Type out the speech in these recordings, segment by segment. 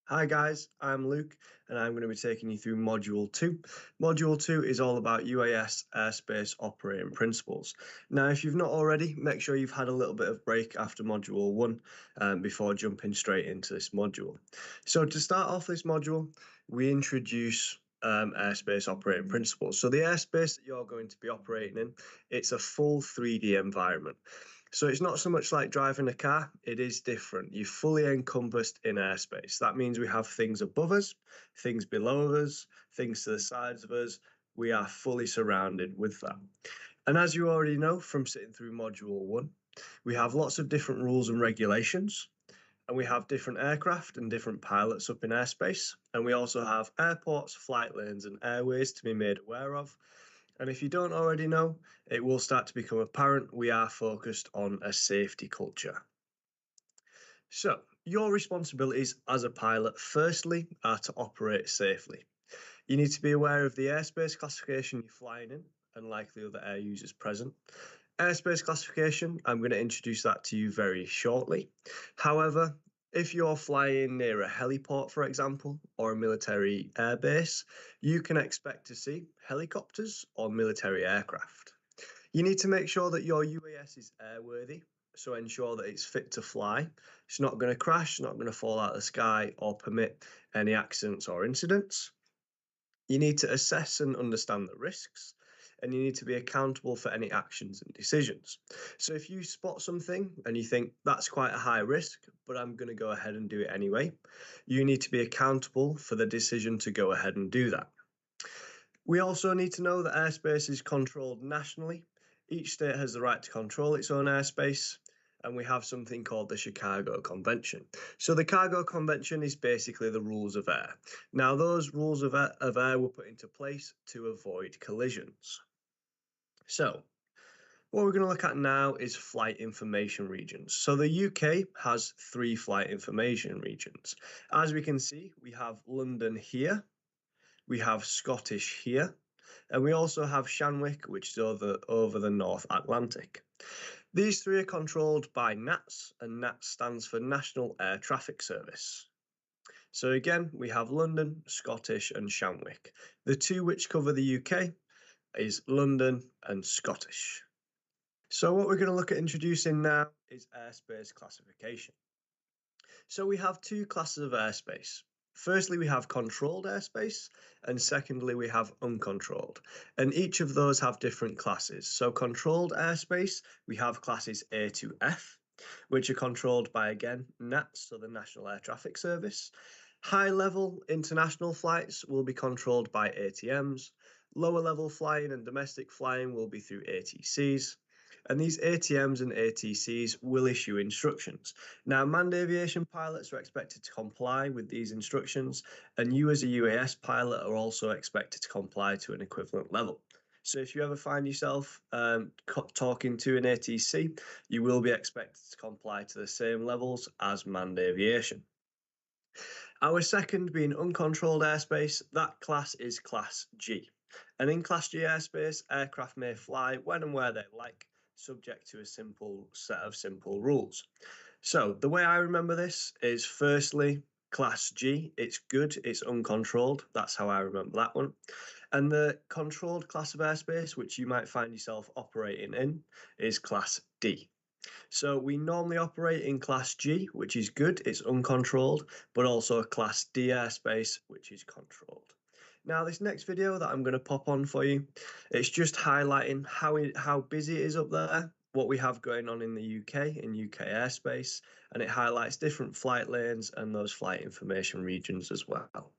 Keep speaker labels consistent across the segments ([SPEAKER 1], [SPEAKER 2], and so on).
[SPEAKER 1] Hi guys, I'm Luke and I'm going to be taking you through Module 2. Module 2 is all about UAS airspace operating principles. Now, if you've not already, make sure you've had a little bit of break after Module 1 before jumping straight into this module. So to start off this module, we introduce airspace operating principles. So the airspace that you're going to be operating in, it's a full 3D environment. So it's not so much like driving a car, it is different. You're fully encompassed in airspace. That means we have things above us, things below us, things to the sides of us. We are fully surrounded with that. And as you already know from sitting through Module 1, we have lots of different rules and regulations, and we have different aircraft and different pilots up in airspace. And we also have airports, flight lanes, and airways to be made aware of. And if you don't already know, it will start to become apparent we are focused on a safety culture. So, your responsibilities as a pilot, firstly, are to operate safely. You need to be aware of the airspace classification you're flying in and likely other air users present. Airspace classification, I'm going to introduce that to you very shortly. However, if you're flying near a heliport, for example, or a military airbase, you can expect to see helicopters or military aircraft. You need to make sure that your UAS is airworthy, so ensure that it's fit to fly. It's not going to crash, not going to fall out of the sky, or permit any accidents or incidents. You need to assess and understand the risks, and you need to be accountable for any actions and decisions. So if you spot something and you think that's quite a high risk, but I'm going to go ahead and do it anyway, you need to be accountable for the decision to go ahead and do that. We also need to know that airspace is controlled nationally. Each state has the right to control its own airspace, and we have something called the Chicago Convention. So the Chicago Convention is basically the rules of air. Now, those rules of air were put into place to avoid collisions. So, what we're going to look at now is flight information regions. So the UK has 3 flight information regions. As we can see, we have London here, we have Scottish here, and we also have Shanwick, which is over the North Atlantic. These 3 are controlled by NATS, and NATS stands for National Air Traffic Service. So again, we have London, Scottish, and Shanwick. The 2 which cover the UK is London and Scottish. So what we're going to look at introducing now is airspace classification. So we have 2 classes of airspace. Firstly, we have controlled airspace, and secondly, we have uncontrolled. And each of those have different classes. So controlled airspace, we have classes A to F, which are controlled by, again, NATS, so the National Air Traffic Service. High-level international flights will be controlled by ATMs. Lower-level flying and domestic flying will be through ATCs. And these ATMs and ATCs will issue instructions. Now, manned aviation pilots are expected to comply with these instructions, and you as a UAS pilot are also expected to comply to an equivalent level. So if you ever find yourself talking to an ATC, you will be expected to comply to the same levels as manned aviation. Our second being uncontrolled airspace, that class is Class G. And in Class G airspace, aircraft may fly when and where they like, subject to a simple set of simple rules. So the way I remember this is firstly, Class G, it's good, it's uncontrolled. That's how I remember that one. And the controlled class of airspace, which you might find yourself operating in, is Class D. So we normally operate in Class G, which is good, it's uncontrolled, but also a Class D airspace, which is controlled. Now, this next video that I'm going to pop on for you, it's just highlighting how busy it is up there, what we have going on in the UK, in UK airspace, and it highlights different flight lanes and those flight information regions as well.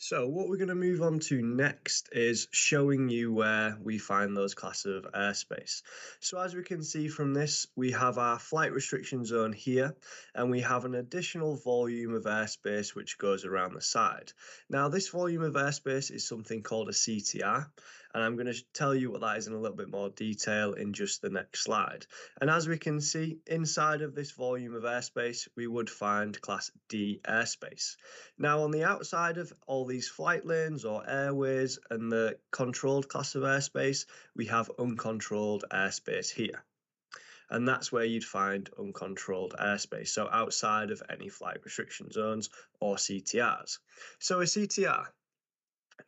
[SPEAKER 1] So what we're going to move on to next is showing you where we find those classes of airspace. So as we can see from this, we have our flight restriction zone here, and we have an additional volume of airspace which goes around the side. Now this volume of airspace is something called a CTR, and I'm going to tell you what that is in a little bit more detail in just the next slide. And as we can see, inside of this volume of airspace, we would find Class D airspace. Now, on the outside of all these flight lanes or airways and the controlled class of airspace, we have uncontrolled airspace here. And that's where you'd find uncontrolled airspace, so outside of any flight restriction zones or CTRs. So a CTR.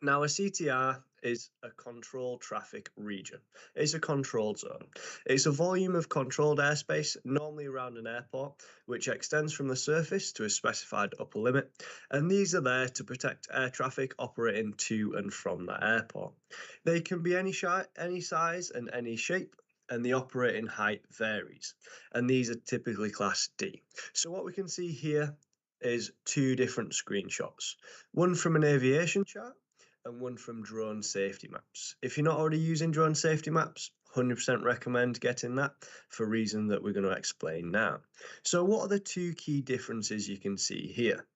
[SPEAKER 1] Now, a CTR is a controlled traffic region. It's a controlled zone. It's a volume of controlled airspace, normally around an airport, which extends from the surface to a specified upper limit. And these are there to protect air traffic operating to and from that airport. They can be any size and any shape, and the operating height varies. And these are typically Class D. So what we can see here is two different screenshots, one from an aviation chart and one from Drone Safety Maps. If you're not already using Drone Safety Maps, 100% recommend getting that for reasons that we're going to explain now. So what are the two key differences you can see here?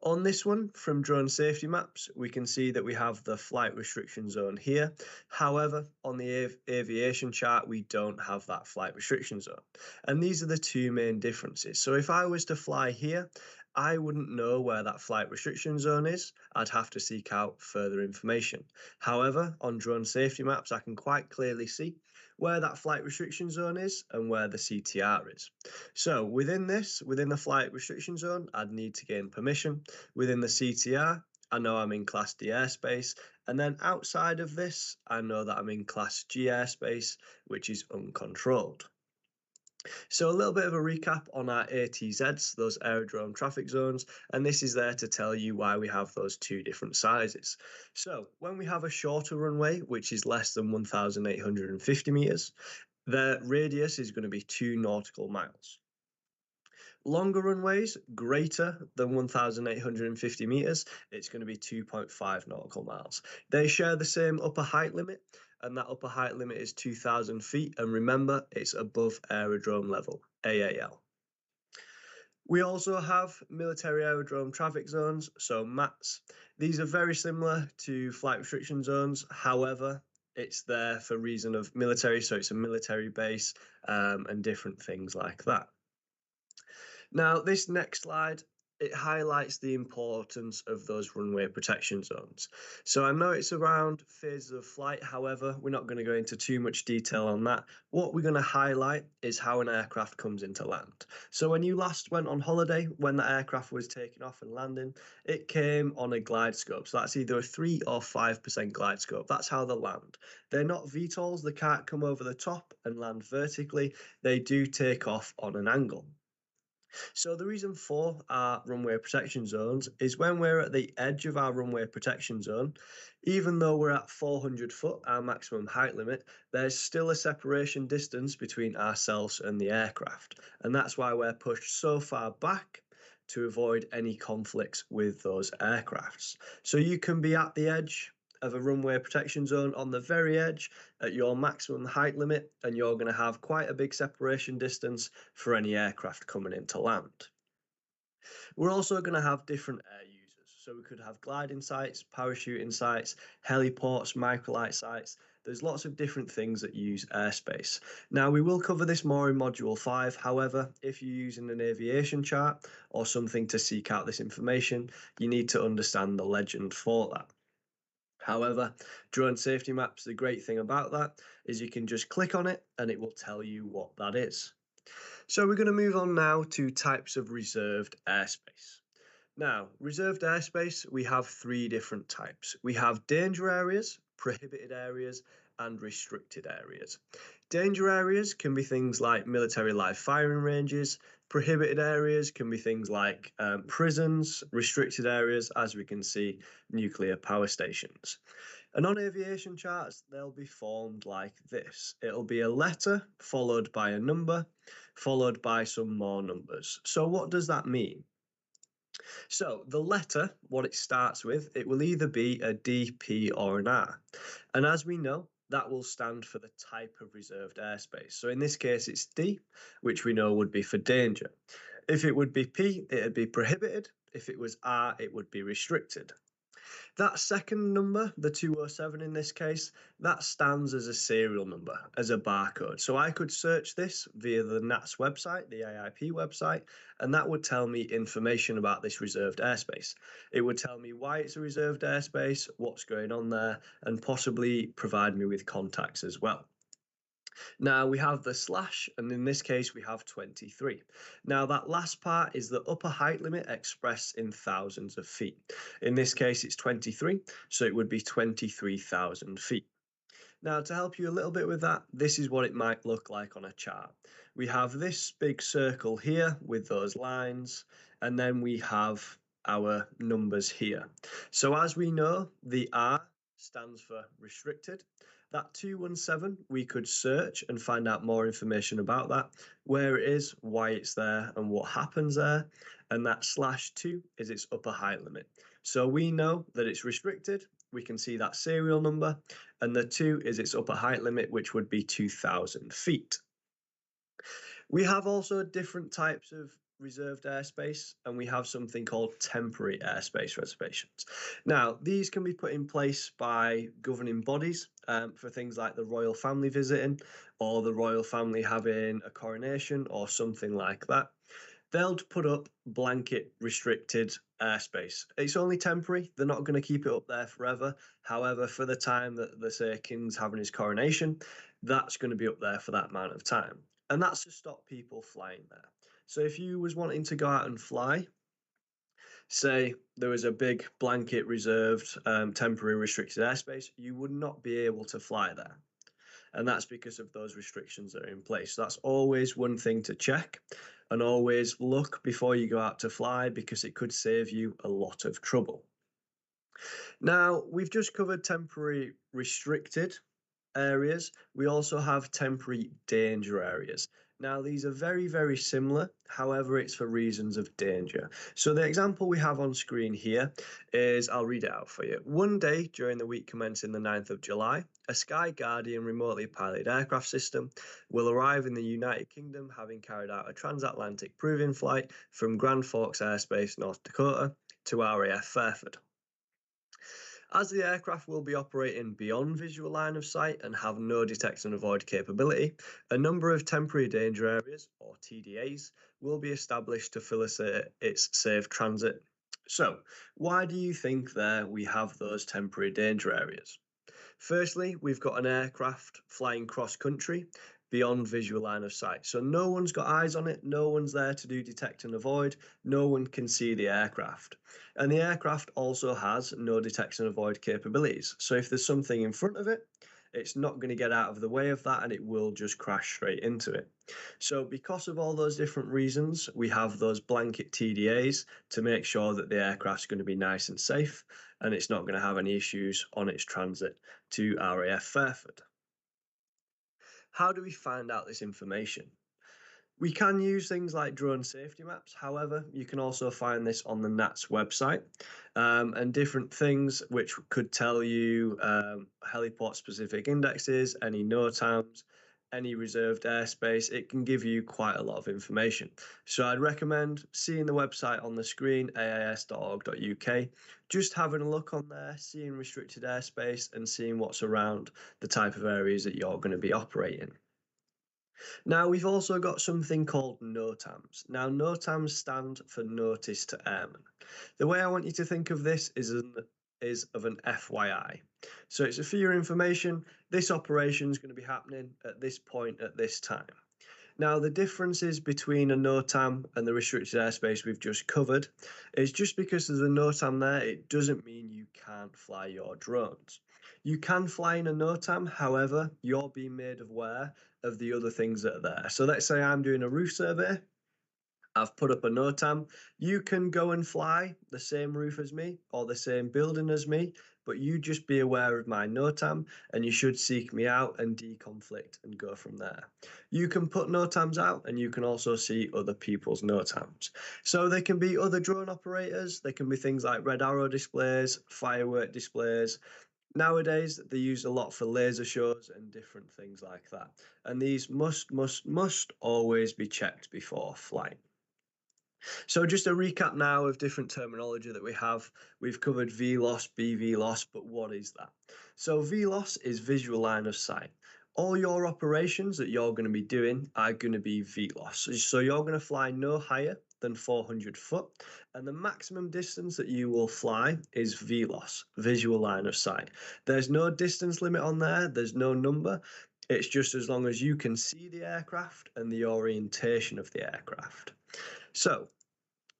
[SPEAKER 1] On this one from Drone Safety Maps, we can see that we have the flight restriction zone here. However, on the aviation chart, we don't have that flight restriction zone. And these are the two main differences. So if I was to fly here, I wouldn't know where that flight restriction zone is. I'd have to seek out further information. However, on Drone Safety Maps, I can quite clearly see where that flight restriction zone is and where the CTR is. So within the flight restriction zone, I'd need to gain permission. Within the CTR, I know I'm in Class D airspace. And then outside of this, I know that I'm in Class G airspace, which is uncontrolled. So a little bit of a recap on our ATZs, those aerodrome traffic zones, and this is there to tell you why we have those two different sizes. So when we have a shorter runway, which is less than 1,850 meters, the radius is going to be 2 nautical miles. Longer runways, greater than 1,850 meters, it's going to be 2.5 nautical miles. They share the same upper height limit, and that upper height limit is 2,000 feet. And remember, it's above aerodrome level, AAL. We also have military aerodrome traffic zones, so MATS. These are very similar to flight restriction zones. However, it's there for reason of military, so it's a military base and different things like that. Now, this next slide, it highlights the importance of those runway protection zones. So I know it's around phases of flight, however, we're not going to go into too much detail on that. What we're going to highlight is how an aircraft comes into land. So when you last went on holiday, when the aircraft was taking off and landing, it came on a glide scope. So that's either a 3 or 5% glide scope. That's how they land. They're not VTOLs, they can't come over the top and land vertically. They do take off on an angle. So the reason for our runway protection zones is when we're at the edge of our runway protection zone, even though we're at 400 foot, our maximum height limit, there's still a separation distance between ourselves and the aircraft. And that's why we're pushed so far back to avoid any conflicts with those aircrafts. So you can be at the edge of a runway protection zone on the very edge at your maximum height limit, and you're going to have quite a big separation distance for any aircraft coming into land. We're also going to have different air users. So we could have gliding sites, parachuting sites, heliports, microlight sites. There's lots of different things that use airspace. Now, we will cover this more in Module 5. However, if you're using an aviation chart or something to seek out this information, you need to understand the legend for that. However, Drone Safety Maps, the great thing about that is you can just click on it and it will tell you what that is. So we're going to move on now to types of reserved airspace. Now, reserved airspace, we have three different types. We have danger areas, prohibited areas, and restricted areas. Danger areas can be things like military live firing ranges. Prohibited areas can be things like prisons. Restricted areas, as we can see, nuclear power stations. And on aviation charts, they'll be formed like this. It'll be a letter followed by a number, followed by some more numbers. So what does that mean? So the letter, what it starts with, it will either be a D, P, or an R. And as we know, that will stand for the type of reserved airspace. So in this case, it's D, which we know would be for danger. If it would be P, it would be prohibited. If it was R, it would be restricted. That second number, the 207 in this case, that stands as a serial number, as a barcode. So I could search this via the NATS website, the AIP website, and that would tell me information about this reserved airspace. It would tell me why it's a reserved airspace, what's going on there, and possibly provide me with contacts as well. Now we have the slash, and in this case we have 23. Now that last part is the upper height limit expressed in thousands of feet. In this case it's 23, so it would be 23,000 feet. Now to help you a little bit with that, this is what it might look like on a chart. We have this big circle here with those lines, and then we have our numbers here. So as we know, the R stands for restricted. That 217, we could search and find out more information about that, where it is, why it's there, and what happens there. And that /2 is its upper height limit. So we know that it's restricted. We can see that serial number, and the 2 is its upper height limit, which would be 2,000 feet. We have also different types of reserved airspace, and we have something called temporary airspace reservations. Now, these can be put in place by governing bodies for things like the royal family visiting or the royal family having a coronation or something like that. They'll put up blanket restricted airspace. It's only temporary. They're not going to keep it up there forever. However, for the time that the say king's having his coronation, that's going to be up there for that amount of time. And that's to stop people flying there. So if you was wanting to go out and fly, say there was a big blanket reserved temporary restricted airspace, you would not be able to fly there. And that's because of those restrictions that are in place. So that's always one thing to check, and always look before you go out to fly, because it could save you a lot of trouble. Now, we've just covered temporary restricted areas. We also have temporary danger areas. Now, these are very, very similar. However, it's for reasons of danger. So the example we have on screen here is, I'll read it out for you. One day during the week commencing the 9th of July, a Sky Guardian remotely piloted aircraft system will arrive in the United Kingdom, having carried out a transatlantic proving flight from Grand Forks Airspace, North Dakota, to RAF Fairford. As the aircraft will be operating beyond visual line of sight and have no detect and avoid capability, a number of temporary danger areas, or TDAs, will be established to facilitate its safe transit. So, why do you think there we have those temporary danger areas? Firstly, we've got an aircraft flying cross country beyond visual line of sight. So no one's got eyes on it, no one's there to do detect and avoid, no one can see the aircraft. And the aircraft also has no detect and avoid capabilities. So if there's something in front of it, it's not going to get out of the way of that, and it will just crash straight into it. So because of all those different reasons, we have those blanket TDAs to make sure that the aircraft's going to be nice and safe, and it's not going to have any issues on its transit to RAF Fairford. How do we find out this information? We can use things like drone safety maps. However, you can also find this on the NATS website, and different things which could tell you heliport specific indexes, any NOTAMs, any reserved airspace. It can give you quite a lot of information. So I'd recommend seeing the website on the screen, aas.org.uk, just having a look on there, seeing restricted airspace and seeing what's around the type of areas that you're going to be operating. Now, we've also got something called NOTAMs. Now, NOTAMs stand for Notice to Airmen. The way I want you to think of this is of an FYI. So it's for your information, this operation is going to be happening at this point at this time. Now, the differences between a NOTAM and the restricted airspace we've just covered is just because there's a NOTAM there, it doesn't mean you can't fly your drones. You can fly in a NOTAM, however, you're being made aware of the other things that are there. So let's say I'm doing a roof survey, I've put up a NOTAM. You can go and fly the same roof as me or the same building as me, but you just be aware of my NOTAM and you should seek me out and deconflict and go from there. You can put NOTAMs out and you can also see other people's NOTAMs. So they can be other drone operators, they can be things like red arrow displays, firework displays. Nowadays, they're used a lot for laser shows and different things like that. And these must always be checked before flying. So just a recap now of different terminology that we have. We've covered VLOS, BVLOS, but what is that? So VLOS is visual line of sight. All your operations that you're going to be doing are going to be VLOS. So you're going to fly no higher than 400 foot, and the maximum distance that you will fly is VLOS, visual line of sight. There's no distance limit on there, there's no number. It's just as long as you can see the aircraft and the orientation of the aircraft. So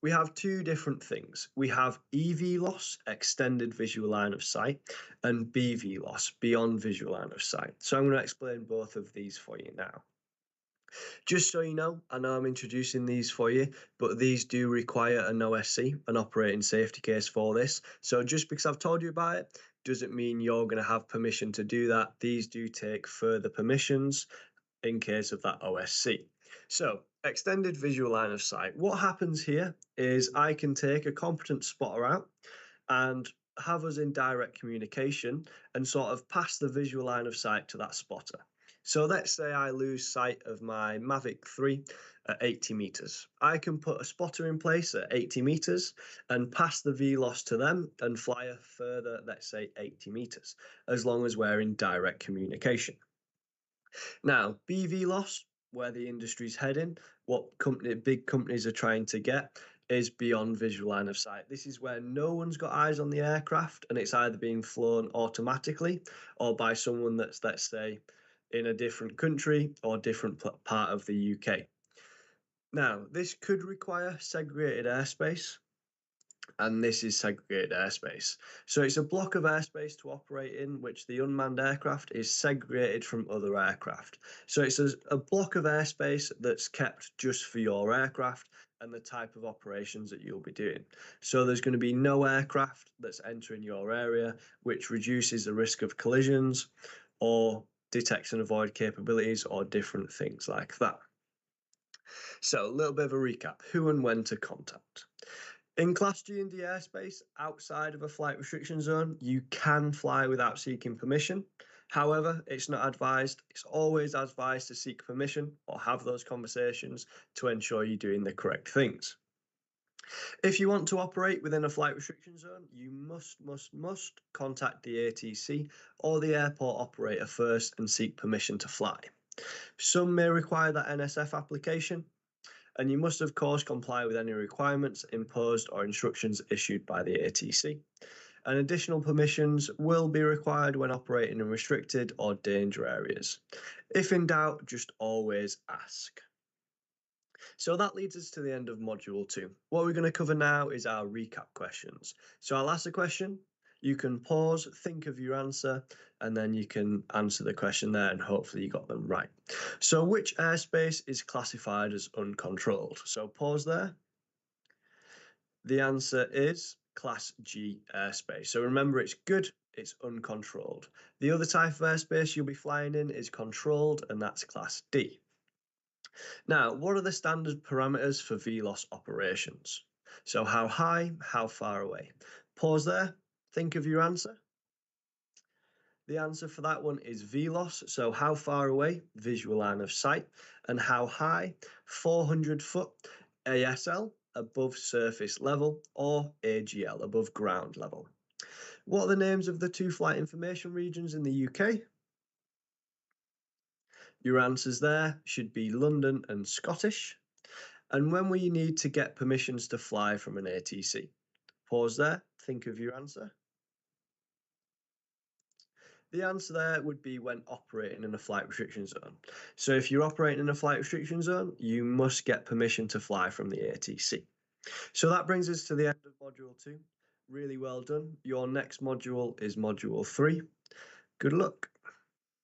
[SPEAKER 1] we have two different things. We have EVLOS, extended visual line of sight, and BVLOS, beyond visual line of sight. So I'm going to explain both of these for you now. Just so you know, I know I'm introducing these for you, but these do require an OSC, an operating safety case for this. So just because I've told you about it, doesn't mean you're going to have permission to do that. These do take further permissions in case of that OSC. So extended visual line of sight. What happens here is I can take a competent spotter out and have us in direct communication and sort of pass the visual line of sight to that spotter. So let's say I lose sight of my Mavic 3 at 80 meters. I can put a spotter in place at 80 meters and pass the VLOS to them and fly a further, let's say 80 meters, as long as we're in direct communication. Now, BVLOS, where the industry's heading, what big companies are trying to get is beyond visual line of sight. This is where no one's got eyes on the aircraft and it's either being flown automatically or by someone that's, let's say, in a different country or different part of the UK. Now, this could require segregated airspace, and this is segregated airspace. So it's a block of airspace to operate in which the unmanned aircraft is segregated from other aircraft. So it's a block of airspace that's kept just for your aircraft and the type of operations that you'll be doing. So there's going to be no aircraft that's entering your area, which reduces the risk of collisions or detect and avoid capabilities or different things like that. So a little bit of a recap, who and when to contact. In Class G and D airspace, outside of a flight restriction zone, you can fly without seeking permission. However, it's not advised. It's always advised to seek permission or have those conversations to ensure you're doing the correct things. If you want to operate within a flight restriction zone, you must contact the ATC or the airport operator first and seek permission to fly. Some may require that NSF application, and you must, of course, comply with any requirements imposed or instructions issued by the ATC. And additional permissions will be required when operating in restricted or danger areas. If in doubt, just always ask. So that leads us to the end of Module 2. What we're going to cover now is our recap questions. So I'll ask a question, you can pause, think of your answer, and then you can answer the question there and hopefully you got them right. So which airspace is classified as uncontrolled? So pause there. The answer is Class G airspace. So remember, it's good, it's uncontrolled. The other type of airspace you'll be flying in is controlled, and that's Class D. Now, what are the standard parameters for VLOS operations? So how high, how far away? Pause there, think of your answer. The answer for that one is VLOS, so how far away, visual line of sight, and how high, 400 foot, ASL, above surface level, or AGL, above ground level. What are the names of the two flight information regions in the UK? Your answers there should be London and Scottish. And when will you need to get permissions to fly from an ATC? Pause there, think of your answer. The answer there would be when operating in a flight restriction zone. So if you're operating in a flight restriction zone, you must get permission to fly from the ATC. So that brings us to the end of Module 2. Really well done. Your next module is Module 3. Good luck.